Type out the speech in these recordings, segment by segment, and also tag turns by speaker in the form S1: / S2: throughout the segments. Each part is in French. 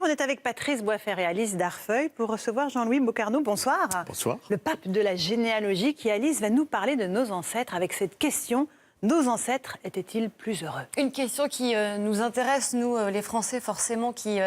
S1: on est avec Patrice Boisfer et Alice Darfeuille pour recevoir Jean-Louis Bocarno. Bonsoir.
S2: Bonsoir.
S1: Le pape de la généalogie qui, Alice, va nous parler de nos ancêtres avec cette question. Nos ancêtres étaient-ils plus heureux?
S3: Une question qui nous intéresse, nous, les Français, forcément, qui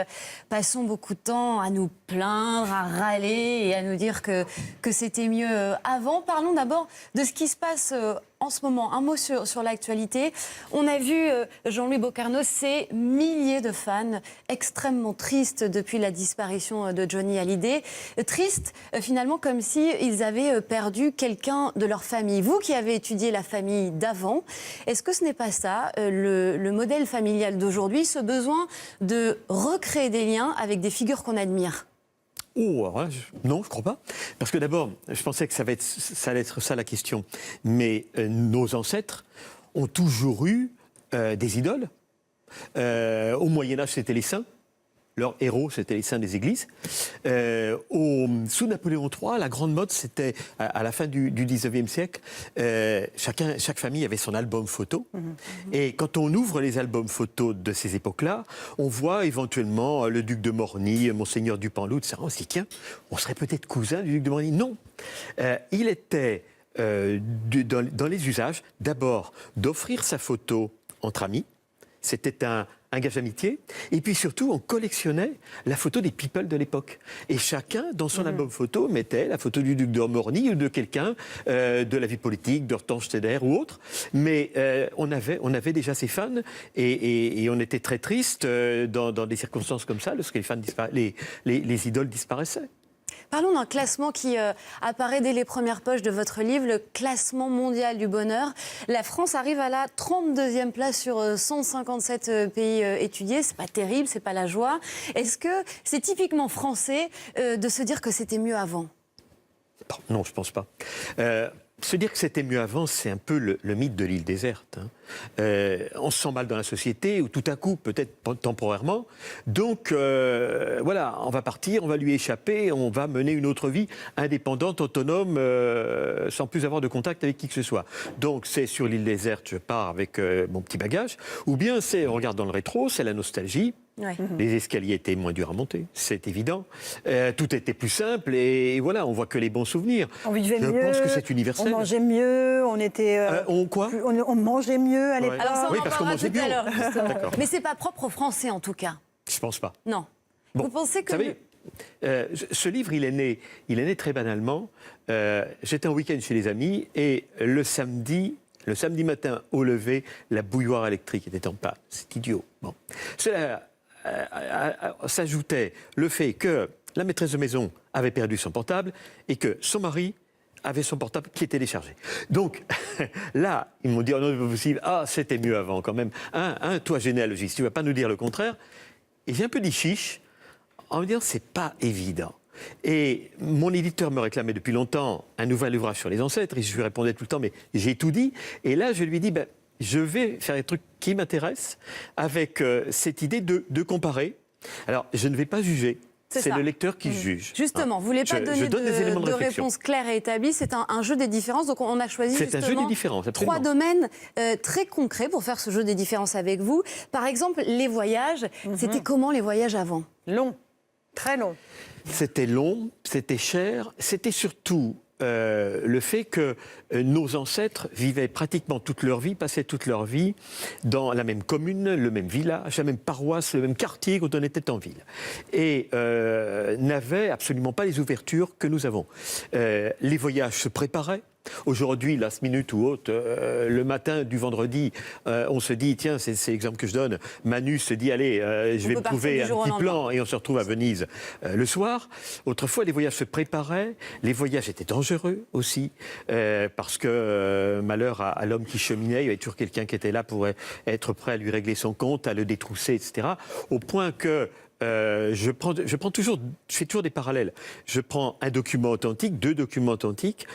S3: passons beaucoup de temps à nous plaindre, à râler et à nous dire que c'était mieux avant. Parlons d'abord de ce qui se passe en ce moment. Un mot sur l'actualité. On a vu, Jean-Louis Bocarno, ces milliers de fans extrêmement tristes depuis la disparition de Johnny Hallyday. Tristes, finalement, comme s'ils avaient perdu quelqu'un de leur famille. Vous qui avez étudié la famille d'avant, est-ce que ce n'est pas ça, le modèle familial d'aujourd'hui, ce besoin de recréer des liens avec des figures qu'on admire ?
S2: Oh, alors là, non, je crois pas. Parce que d'abord, je pensais que ça allait être ça la question. Mais nos ancêtres ont toujours eu des idoles. Au Moyen-Âge, c'était les saints. Leurs héros, c'était les saints des églises. Sous Napoléon III, la grande mode, c'était à la fin du 19e siècle, chaque famille avait son album photo. Et quand on ouvre les albums photos de ces époques-là, on voit éventuellement le duc de Morny, Monseigneur du Panloup, etc. On se dit, tiens, on serait peut-être cousin du duc de Morny. Non. Il était dans les usages, d'abord, d'offrir sa photo entre amis. C'était un gage d'amitié. Et puis surtout, on collectionnait la photo des people de l'époque. Et chacun, dans son album photo, mettait la photo du duc de Morny ou de quelqu'un de la vie politique, d'Hortense Steder ou autre. Mais on avait déjà ces fans et on était très triste dans des circonstances comme ça, lorsque les idoles disparaissaient.
S3: Parlons d'un classement qui apparaît dès les premières pages de votre livre, le classement mondial du bonheur. La France arrive à la 32e place sur 157 pays étudiés. C'est pas terrible, c'est pas la joie. Est-ce que c'est typiquement français de se dire que c'était mieux avant ?
S2: Non, je pense pas. Se dire que c'était mieux avant, c'est un peu le mythe de l'île déserte. On se sent mal dans la société, ou tout à coup, peut-être temporairement. Donc, voilà, on va partir, on va lui échapper, on va mener une autre vie indépendante, autonome, sans plus avoir de contact avec qui que ce soit. Donc, c'est sur l'île déserte, je pars avec mon petit bagage. Ou bien, on regarde dans le rétro, c'est la nostalgie. Ouais. Les escaliers étaient moins durs à monter, c'est évident. Tout était plus simple et voilà, on voit que les bons souvenirs.
S1: On vivait mieux.
S2: Je pense que c'est universel.
S1: On mangeait mieux, on était. On mangeait mieux à l'époque.
S3: Alors ça,
S2: oui, parce qu'on mangeait bien.
S3: Mais c'est pas propre aux Français en tout cas.
S2: Je pense pas.
S3: Non.
S2: Bon,
S3: vous pensez que.
S2: Vous savez, ce livre, il est né très banalement. J'étais en week-end chez les amis et le samedi matin au lever, la bouilloire électrique était en panne. C'est idiot. Bon. Cela s'ajoutait le fait que la maîtresse de maison avait perdu son portable et que son mari avait son portable qui était déchargé. Donc là, ils m'ont dit, oh non, c'est pas possible, c'était mieux avant quand même. Toi, généalogiste, tu ne vas pas nous dire le contraire. Et j'ai un peu dit chiche en me disant, c'est pas évident. Et mon éditeur me réclamait depuis longtemps un nouvel ouvrage sur les ancêtres, et je lui répondais tout le temps, mais j'ai tout dit. Et là, je lui ai dit, je vais faire des trucs qui m'intéressent avec cette idée de comparer. Alors, je ne vais pas juger. C'est le lecteur qui juge.
S3: Justement, vous ne voulez pas donner de réponse claire et établie. C'est un jeu des différences. Donc, on a choisi
S2: un jeu des différences, absolument.
S3: 3 domaines très concrets pour faire ce jeu des différences avec vous. Par exemple, les voyages. C'était comment les voyages avant ?
S1: Long, très long.
S2: C'était long, c'était cher, c'était surtout le fait que nos ancêtres vivaient pratiquement toute leur vie, passaient toute leur vie dans la même commune, le même village, la même paroisse, le même quartier quand on était en ville. Et n'avaient absolument pas les ouvertures que nous avons. Les voyages se préparaient. Aujourd'hui, last minute ou autre, le matin du vendredi, on se dit, tiens, c'est l'exemple que je donne, Manu se dit, allez, je vais me trouver un petit plan et on se retrouve à Venise le soir. Autrefois, les voyages se préparaient, les voyages étaient dangereux aussi, parce que malheur à l'homme qui cheminait, il y avait toujours quelqu'un qui était là pour être prêt à lui régler son compte, à le détrousser, etc. Au point que je fais toujours des parallèles. Je prends un document authentique, 2 documents authentiques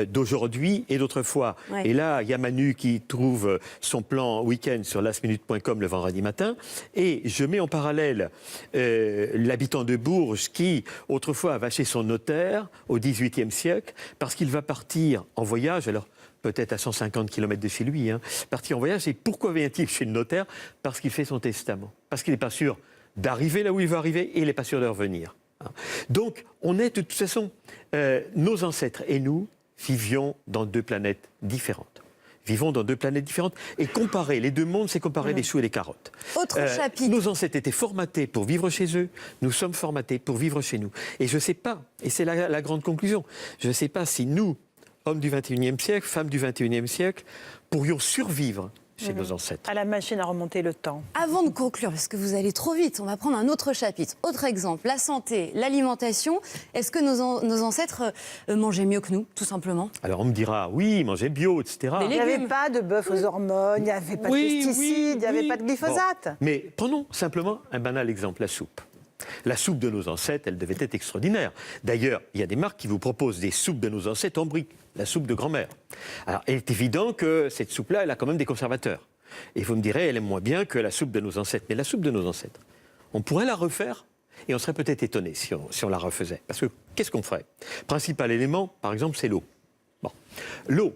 S2: d'aujourd'hui et d'autrefois. Ouais. Et là, il y a Manu qui trouve son plan week-end sur lastminute.com le vendredi matin. Et je mets en parallèle l'habitant de Bourges qui, autrefois, va chez son notaire au XVIIIe siècle parce qu'il va partir en voyage. Alors, peut-être à 150 km de chez lui, partir en voyage. Et pourquoi vient-il chez le notaire ? Parce qu'il fait son testament. Parce qu'il n'est pas sûr d'arriver là où il veut arriver et il n'est pas sûr de revenir. Donc, on est de toute façon, nos ancêtres et nous vivions dans deux planètes différentes. Vivons dans deux planètes différentes. Et comparer les deux mondes, c'est comparer les choux et les carottes.
S3: Autre chapitre.
S2: Nos ancêtres étaient formatés pour vivre chez eux. Nous sommes formatés pour vivre chez nous. Et je ne sais pas, et c'est la grande conclusion, je ne sais pas si nous, hommes du XXIe siècle, femmes du XXIe siècle, pourrions survivre chez nos ancêtres.
S1: À la machine à remonter le temps.
S3: Avant de conclure, parce que vous allez trop vite, on va prendre un autre chapitre. Autre exemple, la santé, l'alimentation. Est-ce que nos ancêtres mangeaient mieux que nous, tout simplement?
S2: Alors on me dira, oui, manger bio, etc.
S3: Les
S1: Il n'y avait
S3: légumes.
S1: pas de bœuf aux hormones, il n'y avait pas de pesticides, il n'y avait pas de glyphosate.
S2: Bon. Mais prenons simplement un banal exemple, la soupe. La soupe de nos ancêtres, elle devait être extraordinaire. D'ailleurs, il y a des marques qui vous proposent des soupes de nos ancêtres en briques, la soupe de grand-mère. Alors, il est évident que cette soupe-là, elle a quand même des conservateurs. Et vous me direz, elle est moins bien que la soupe de nos ancêtres. Mais la soupe de nos ancêtres, on pourrait la refaire et on serait peut-être étonné si on la refaisait. Parce que qu'est-ce qu'on ferait? Principal élément, par exemple, c'est l'eau. Bon, l'eau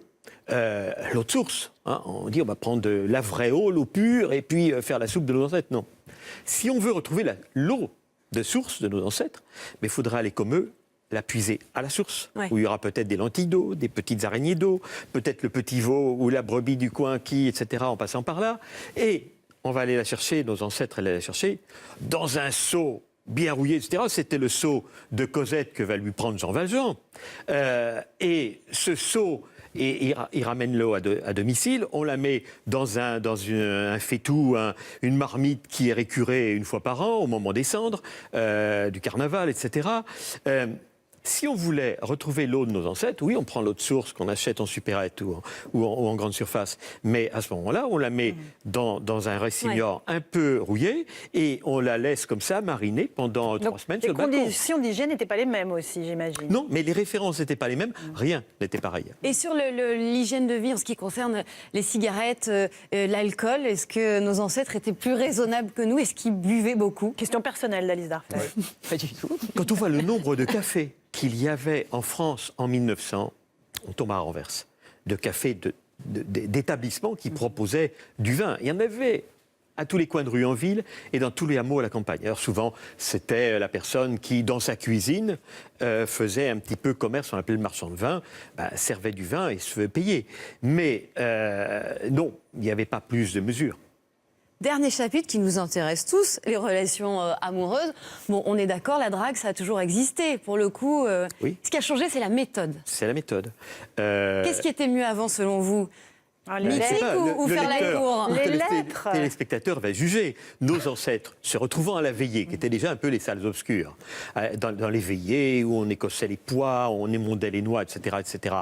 S2: de source. Hein, on dit on va prendre de la vraie eau, l'eau pure, et puis faire la soupe de nos ancêtres. Non. Si on veut retrouver l'eau de source de nos ancêtres, mais il faudra aller comme eux, la puiser à la source, où il y aura peut-être des lentilles d'eau, des petites araignées d'eau, peut-être le petit veau ou la brebis du coin etc., en passant par là. Et on va aller la chercher, nos ancêtres allaient la chercher, dans un seau bien rouillé, etc. C'était le seau de Cosette que va lui prendre Jean Valjean. Et ce seau, et il ramène l'eau à domicile, on la met dans un faitout, une marmite qui est récurée une fois par an, au moment des cendres, du carnaval, etc. Si on voulait retrouver l'eau de nos ancêtres, oui, on prend l'eau de source qu'on achète en supérette ou en grande surface, mais à ce moment-là, on la met dans un récipient un peu rouillé et on la laisse comme ça mariner pendant 3 semaines sur le balcon.
S1: Les conditions d'hygiène n'étaient pas les mêmes aussi, j'imagine.
S2: Non, mais les références n'étaient pas les mêmes, rien n'était pareil.
S3: Et sur l'hygiène de vie, en ce qui concerne les cigarettes, l'alcool, est-ce que nos ancêtres étaient plus raisonnables que nous? Est-ce qu'ils buvaient beaucoup?
S1: Question personnelle d'Alice Darfel.
S3: Pas du tout.
S2: Quand on voit le nombre de cafés qu'il y avait en France en 1900, on tombe à renverse, de cafés, d'établissements qui proposaient du vin. Il y en avait à tous les coins de rue en ville et dans tous les hameaux à la campagne. Alors souvent, c'était la personne qui, dans sa cuisine, faisait un petit peu commerce, on appelait le marchand de vin, servait du vin et se faisait payer. Mais non, il n'y avait pas plus de mesures.
S3: Dernier chapitre qui nous intéresse tous, les relations amoureuses. Bon, on est d'accord, la drague, ça a toujours existé. Pour le coup,
S2: oui.
S3: Ce qui a changé, c'est la méthode.
S2: C'est la méthode.
S3: Qu'est-ce qui était mieux avant, selon vous? Mythique ou faire la cour?
S1: Les lettres.
S2: Le téléspectateur va juger. Nos ancêtres, se retrouvant à la veillée, qui étaient déjà un peu les salles obscures, dans les veillées où on écossait les pois, on émondait les noix, etc., etc.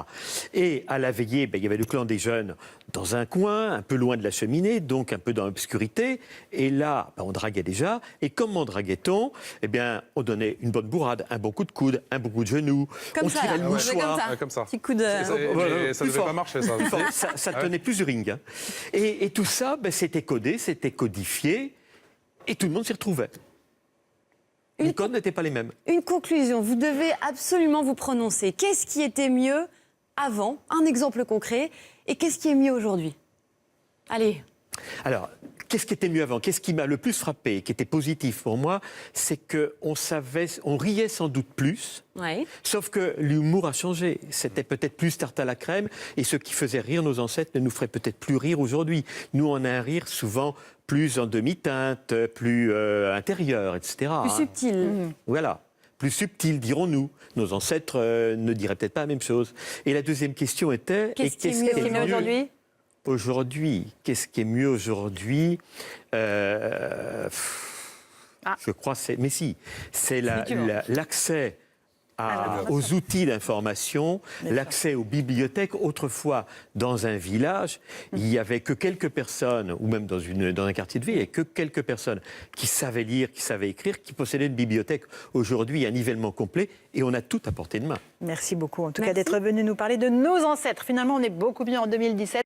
S2: Et à la veillée, il y avait le clan des jeunes dans un coin, un peu loin de la cheminée, donc un peu dans l'obscurité. Et là, on draguait déjà. Et comment draguait-on? Eh bien, on donnait une bonne bourrade, un bon coup de coude, un bon coup de genou.
S3: Comme
S2: on
S3: ça,
S2: tirait le mouchoir.
S3: comme ça.
S4: Comme ça.
S3: Petit coup de...
S4: Ça ne devait pas marcher, ça.
S2: Ça tenait plus du ring. Hein. Et tout ça, c'était codé, c'était codifié, et tout le monde s'y retrouvait. Les codes n'étaient pas les mêmes.
S3: Une conclusion, vous devez absolument vous prononcer. Qu'est-ce qui était mieux avant? Un exemple concret. Et qu'est-ce qui est mieux aujourd'hui? Allez.
S2: Alors, qu'est-ce qui était mieux avant? Qu'est-ce qui m'a le plus frappé, qui était positif pour moi? C'est qu'on riait sans doute plus, sauf que l'humour a changé. C'était peut-être plus tarte à la crème, et ce qui faisait rire nos ancêtres ne nous ferait peut-être plus rire aujourd'hui. Nous, on a un rire souvent plus en demi-teinte, plus intérieur, etc.
S3: Plus subtil.
S2: Voilà. Plus subtil, dirons-nous. Nos ancêtres ne diraient peut-être pas la même chose. Et la deuxième question était...
S3: Qu'est-ce qui est mieux
S1: aujourd'hui?
S2: Aujourd'hui, qu'est-ce qui est mieux aujourd'hui? Je crois mais si, c'est l'accès aux outils d'information, l'accès aux bibliothèques. Autrefois, dans un village, il n'y avait que quelques personnes, ou même dans un quartier de ville, il n'y avait que quelques personnes qui savaient lire, qui savaient écrire, qui possédaient une bibliothèque. Aujourd'hui, il y a un nivellement complet et on a tout à portée de main.
S1: Merci beaucoup, en tout cas, d'être venu nous parler de nos ancêtres. Finalement, on est beaucoup mieux en 2017.